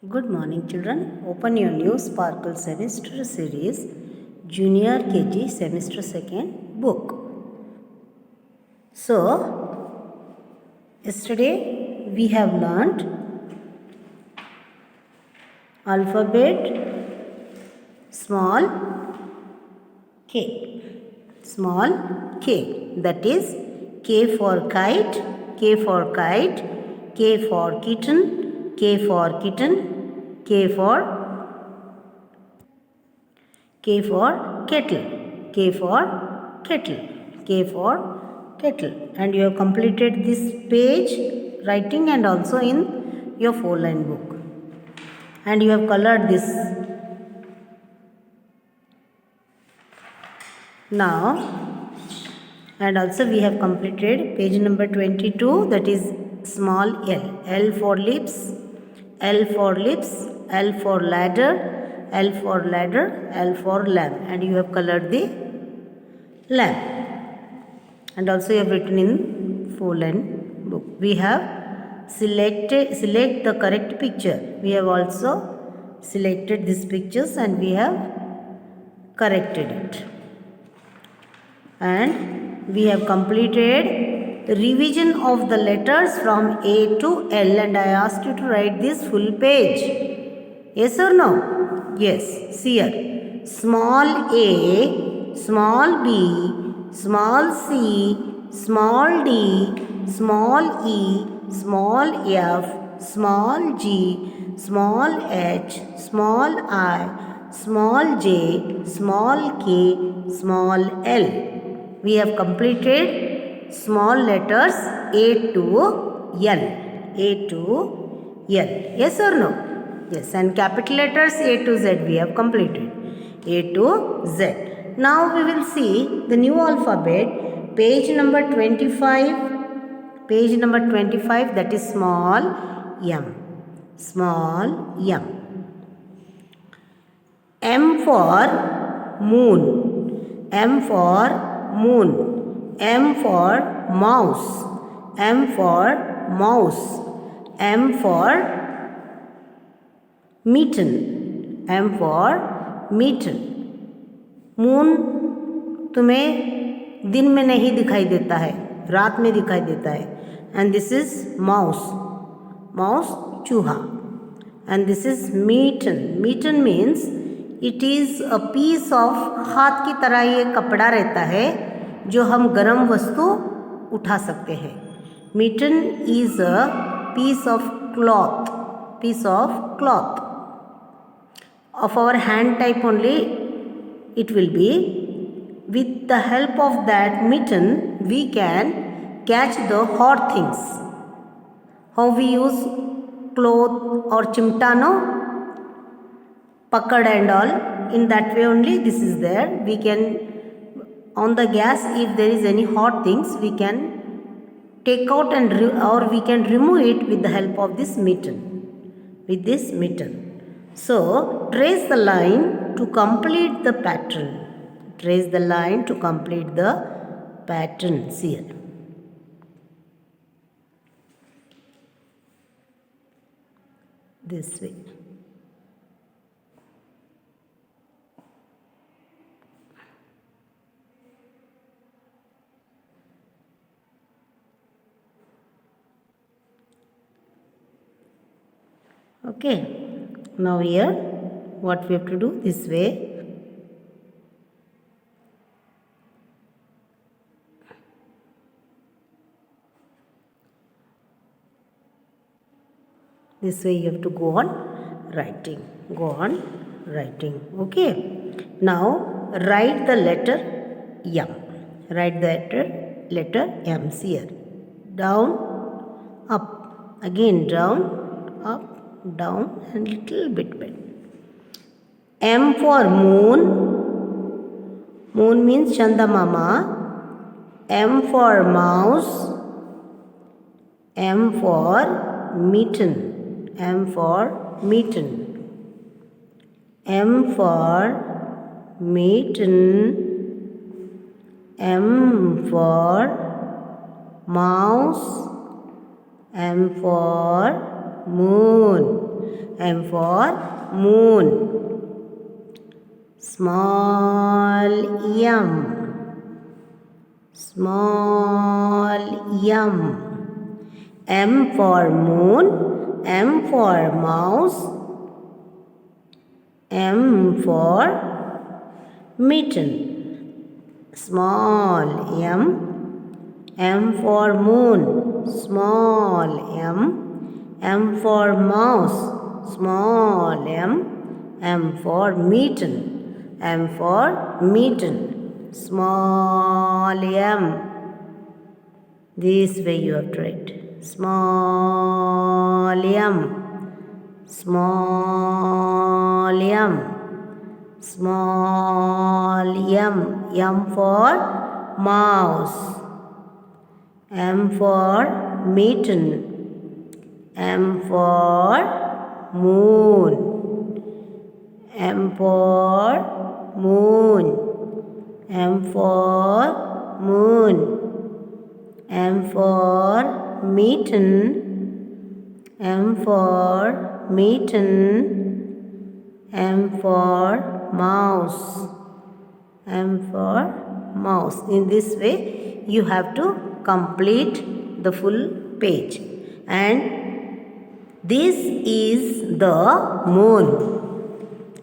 Good morning, children. Open your new Sparkle Semester Series Junior KG Semester 2nd book. So, yesterday we have learned alphabet small k. Small k. That is K for kite, K for kite, K for kitten, K for kitten, K for kettle, K for kettle, K for kettle. And you have completed this page writing and also in your 4-line book. And you have colored this. Now, and also we have completed page number 22, that is small l. L for lips, L for lips, L for ladder, L for ladder, L for lamb. And you have colored the lamb. And also you have written in 4-line book. We have select the correct picture. We have also selected these pictures and we have corrected it. And we have completed the revision of the letters from A to L, and I asked you to write this full page. Yes or no? Yes. See here. Small a, small b, small c, small d, small e, small f, small g, small h, small I, small j, small k, small l. We have completed small letters A to L. A to L. Yes or no? Yes. And capital letters A to Z we have completed. A to Z. Now we will see the new alphabet. Page number 25. Page number 25, that is small m. Small m. M for moon. M for moon. M for mouse. M for mouse. M for mitten. M for mitten. Moon तुम्हें दिन में नहीं दिखाई देता है, रात में दिखाई देता है. And this is mouse. Mouse चूहा. And this is mitten. Mitten means it is a piece of, हाथ की तरह ये कपड़ा रहता है जो हम गर्म वस्तु उठा सकते हैं. Mitten is a piece of cloth. Piece of cloth of our hand type only it will be. With the help of that mitten we can catch the hot things. How we use cloth or chimta, no? Pakad and all, in that way only this is there. We can, on the gas, if there is any hot things we can take out and or we can remove it with the help of this mitten. With this mitten. So trace the line to complete the pattern. Trace the line to complete the pattern. See here. This way. Okay. Now here what we have to do, this way. This way you have to go on writing. Go on writing. Okay. Now write the letter M. Write the letter M. See here. Down, up. Again down, up, down, and little bit bend. M for moon. Moon means Chandamama. M for mouse. M for mitten. M for mitten. M for mitten. M for mouse. M for moon. M for moon. Small m. Small m. M for moon. M for mouse. M for mitten. Small m. M for moon. Small m. M for mouse. Small m. M for mitten. M for mitten. Small m. This way you have to write. Small m. Small m. Small m. M for mouse. M for mitten. M for moon. M for moon. M for moon. M for mitten. M for mitten. M for mouse. M for mouse. In this way you have to complete the full page. And this is the moon.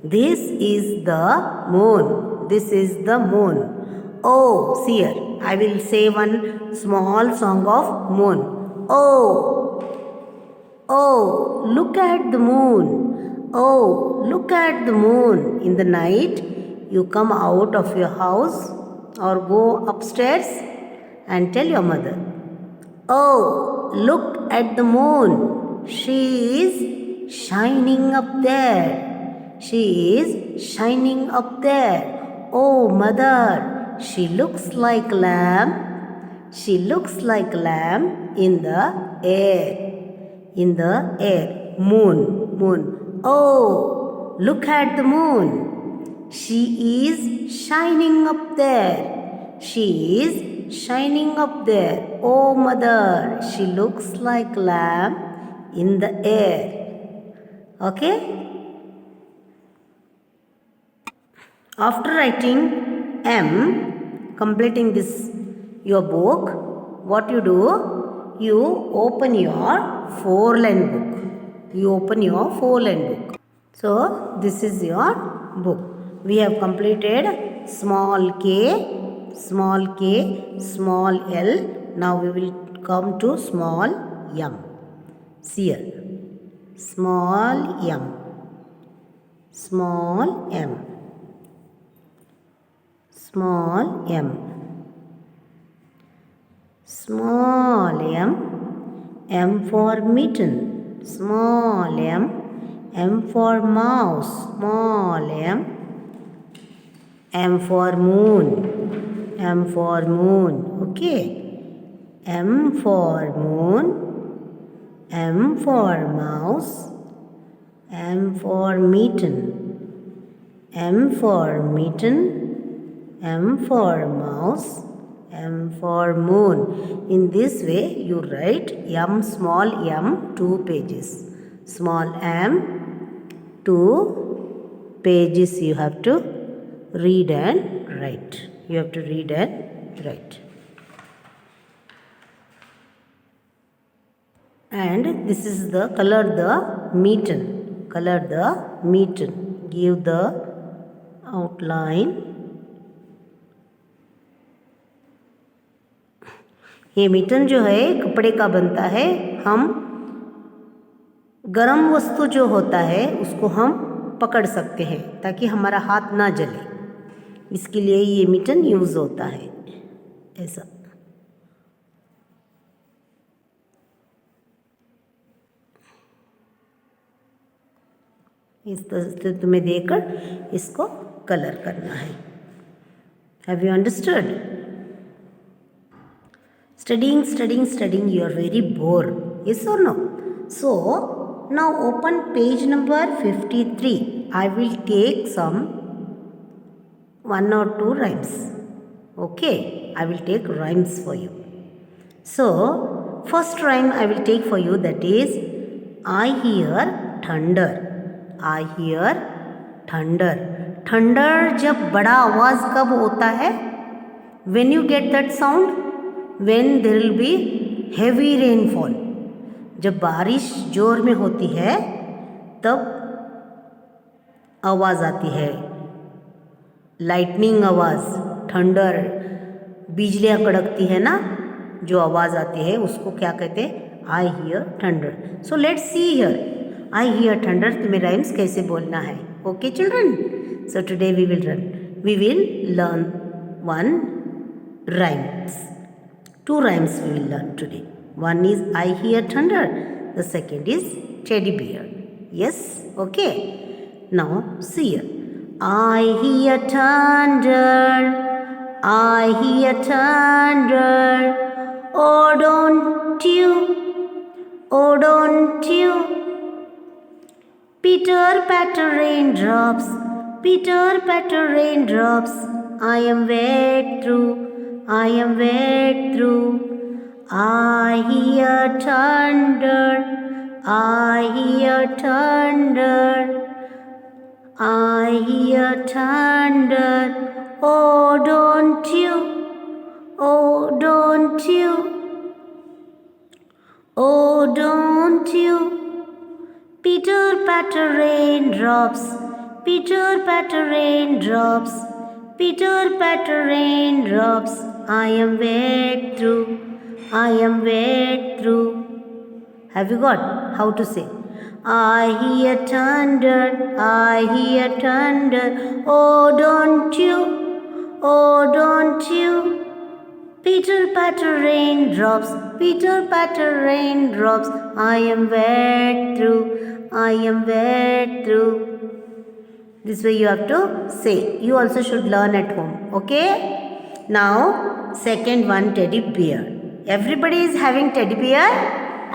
This is the moon. This is the moon. Oh, see here. I will say one small song of moon. Oh, oh, look at the moon. Oh, look at the moon. In the night, you come out of your house or go upstairs and tell your mother, oh, look at the moon. She is shining up there. She is shining up there. Oh, mother, she looks like lamb. She looks like lamb in the air. In the air. Moon, moon. Oh, look at the moon. She is shining up there. She is shining up there. Oh, mother, she looks like lamb in the air. Okay? After writing M, completing this your book, what you do? You open your 4-line book. You open your 4-line book. So, this is your book. We have completed small k, small k, small l. Now we will come to small m. See here. Small m. Small m. Small m. Small m. M for mitten. Small m. M for mouse. Small m. M for moon. M for moon. Okay. M for moon. M for mouse. M for mitten. M for mitten. M for mouse. M for moon. In this way you write m small m 2 pages. Small m 2 pages you have to read and write. You have to read and write. And this is the color the mitten. Color the mitten. Give the outline. ये mitten जो है कपड़े का बनता है. हम गरम वस्तु जो होता है उसको हम पकड़ सकते हैं ताकि हमारा हाथ ना जले. इसके लिए ये मिटन यूज़ होता है. ऐसा इस तरह से तुम्हें देकर इसको कलर करना है. Have you understood? Studying, you are very bored. Yes or no? So, now open page number 53. I will take some 1 or 2 rhymes. Okay, I will take rhymes for you. So, first rhyme I will take for you, that is, I hear thunder. I hear thunder. Thunder जब बड़ा आवाज़ कब होता है? When you get that sound? When there will be heavy rainfall. जब बारिश जोर में होती है तब आवाज़ आती है, लाइटनिंग आवाज़, थंडर, बिजलियाँ कड़कती है ना, जो आवाज़ आती है उसको क्या कहते हैं? I hear thunder. So let's see here. I hear thunder तुम्हें राइम्स कैसे बोलना है. Okay children, so today we will learn one rhymes. Two rhymes we will learn today. One is I hear thunder. The second is teddy bear. Yes? Okay. Now see here. I hear thunder. I hear thunder. Oh don't you? Oh don't you? Pitter patter raindrops. Pitter patter raindrops. I am wet through. I am wet through. I hear thunder. I hear thunder. I hear thunder. Oh don't you? Oh don't you? Oh don't you? Pitter patter raindrops. Pitter patter raindrops. Pitter patter raindrops. I am wet through. I am wet through. Have you got how to say? I hear thunder. I hear thunder. Oh don't you? Oh don't you? Pitter patter raindrops. Pitter patter raindrops. I am wet through. I am wet through. This way you have to say. You also should learn at home. Okay? Now, second one, teddy bear. Everybody is having teddy bear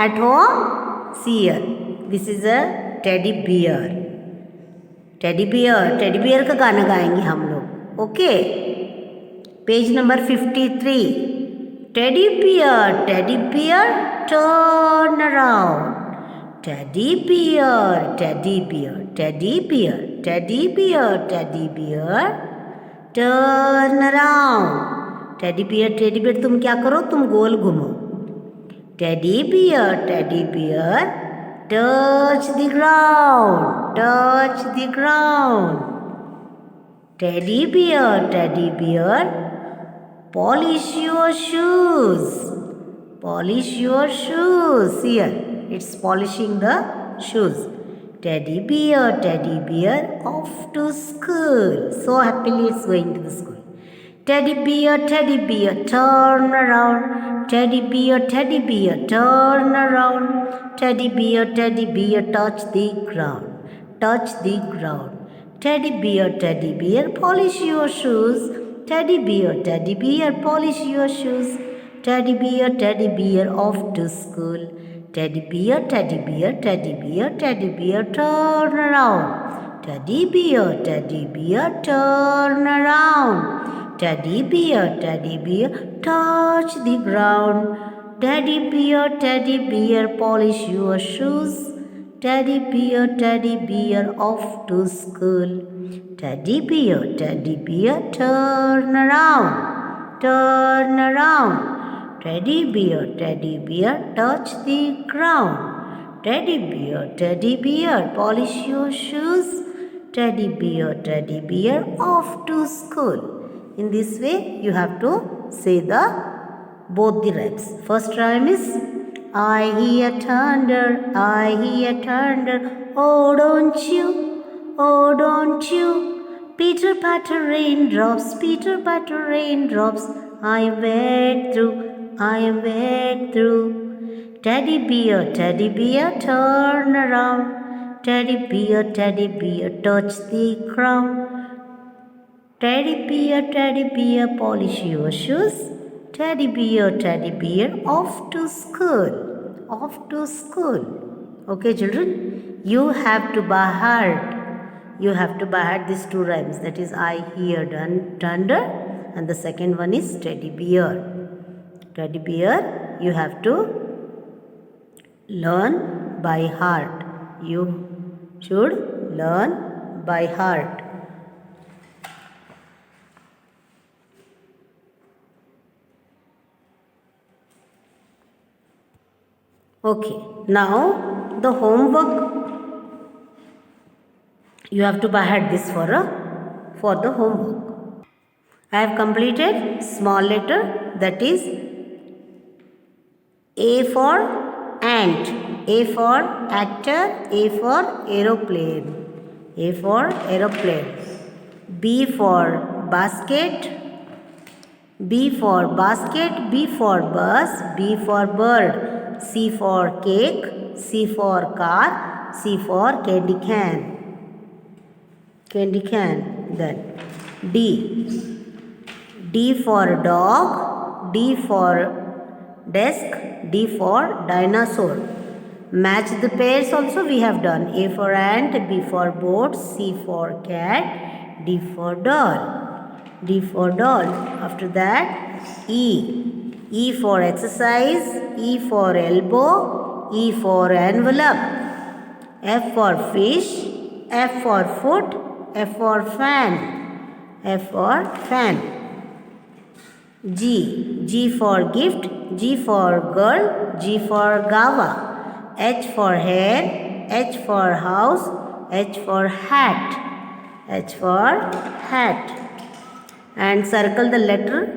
at home. See here. This is a teddy bear. Teddy bear. Teddy bear का गाना गाएंगे हम लोग. Okay? Page number 53. Teddy bear, turn around. Teddy bear, teddy bear, teddy bear, teddy bear, teddy bear, turn around. Teddy bear, तुम क्या करो? तुम गोल घूमो. Teddy bear, touch the ground, touch the ground. Teddy bear, polish your shoes, polish your shoes. Here, it's polishing the shoes. Teddy bear, off to school. So happily it's going to the school. Teddy bear, turn around. Teddy bear, turn around. Teddy bear, touch the ground, touch the ground. Teddy bear, polish your shoes. Teddy bear, polish your shoes. Teddy bear, off to school. Teddy bear, turn around. Teddy bear, turn around. Teddy bear, touch the ground. Teddy bear, polish your shoes. Teddy bear, off to school. Teddy bear, turn around, turn around. Teddy bear, touch the ground. Teddy bear, polish your shoes. Teddy bear, off to school. In this way, you have to say both the rhymes. First rhyme is I hear thunder, I hear thunder. Oh don't you, oh don't you? Pitter patter raindrops, pitter patter raindrops. I am wet through, I am wet through. Teddy bear, turn around. Teddy bear, touch the ground. Teddy bear, polish your shoes. Teddy bear, off to school, off to school. Okay children, you have to by heart. You have to by heart these two rhymes. That is I hear thunder and the second one is teddy bear. Teddy bear, you have to learn by heart. You should learn by heart. Okay, now the homework, you have to by heart this for the homework. I have completed small letter, that is A for ant, A for actor, A for aeroplane, A for aeroplane. B for basket, B for basket, B for bus, B for bird. C for cake, C for car, C for candy can. Candy can. Then D for dog, D for desk, D for dinosaur. Match the pairs also we have done. A for ant, B for boat, C for cat, D for doll. D for doll. After that E for exercise, E for elbow, E for envelope, F for fish, F for foot, F for fan, F for fan. G for gift, G for girl, G for Gava, H for hair, H for house, H for hat, H for hat. And circle the letter.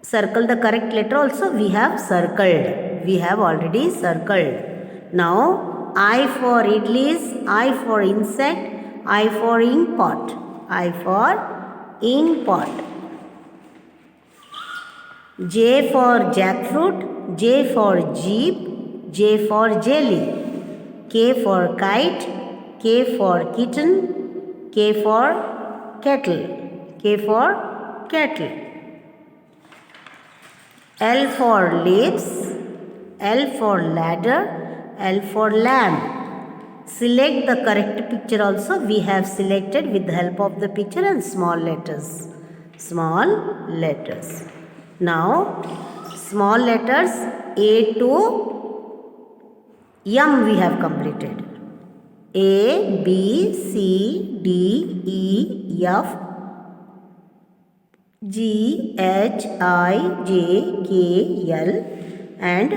Circle the correct letter also we have circled. We have already circled. Now I for idlis, I for insect, I for ink pot, I for ink pot. J for jackfruit, J for jeep, J for jelly. K for kite, K for kitten, K for kettle, K for kettle. L for lips, L for ladder, L for lamp. Select the correct picture also we have selected with the help of the picture and small letters. Small letters. Now, small letters A to M we have completed. A, B, C, D, E, F, G, H, I, J, K, L, and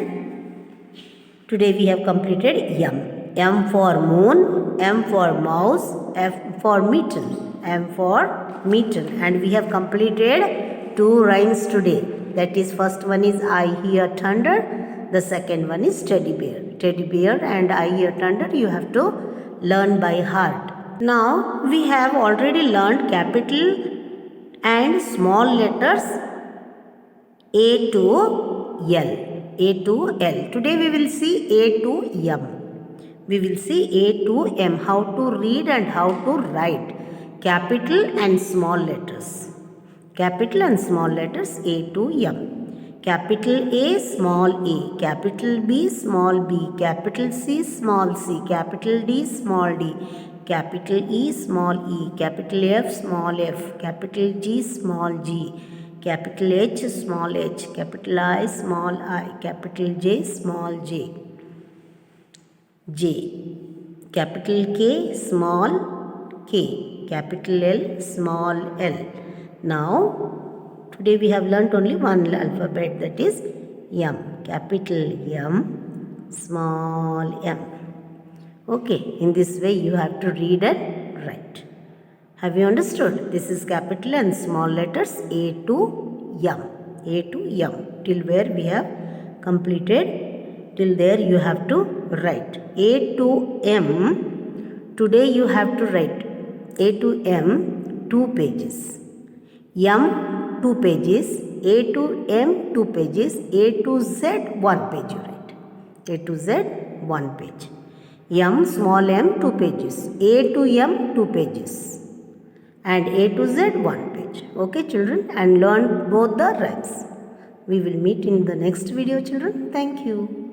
today we have completed M. M for moon, M for mouse, F for mitten, M for mitten. And we have completed 2 rhymes today. That is, first one is I hear thunder, the second one is teddy bear. Teddy bear and I hear thunder you have to learn by heart. Now we have already learned capital and small letters A to L. A to L. Today we will see A to M. We will see A to M, how to read and how to write. Capital and small letters. Capital and small letters A to M. Capital A, small a. Capital B, small b. Capital C, small c. Capital D, small d. Capital E, small e. Capital F, small f. Capital G, small g. Capital H, small h. Capital I, small I. Capital J, small j. J. Capital K, small k. Capital L, small l. Now, today we have learnt only one alphabet, that is M. Capital M, small m. Okay, in this way you have to read and write. Have you understood? This is capital and small letters A to M. A to M. Till where we have completed, till there you have to write. A to M, today you have to write A to M 2 pages. M 2 pages, A to M 2 pages, A to Z 1 page you write. A to Z 1 page. M small m 2 pages, A to M 2 pages and A to Z 1 page. Okay children, and learn both the rhymes. We will meet in the next video children. Thank you.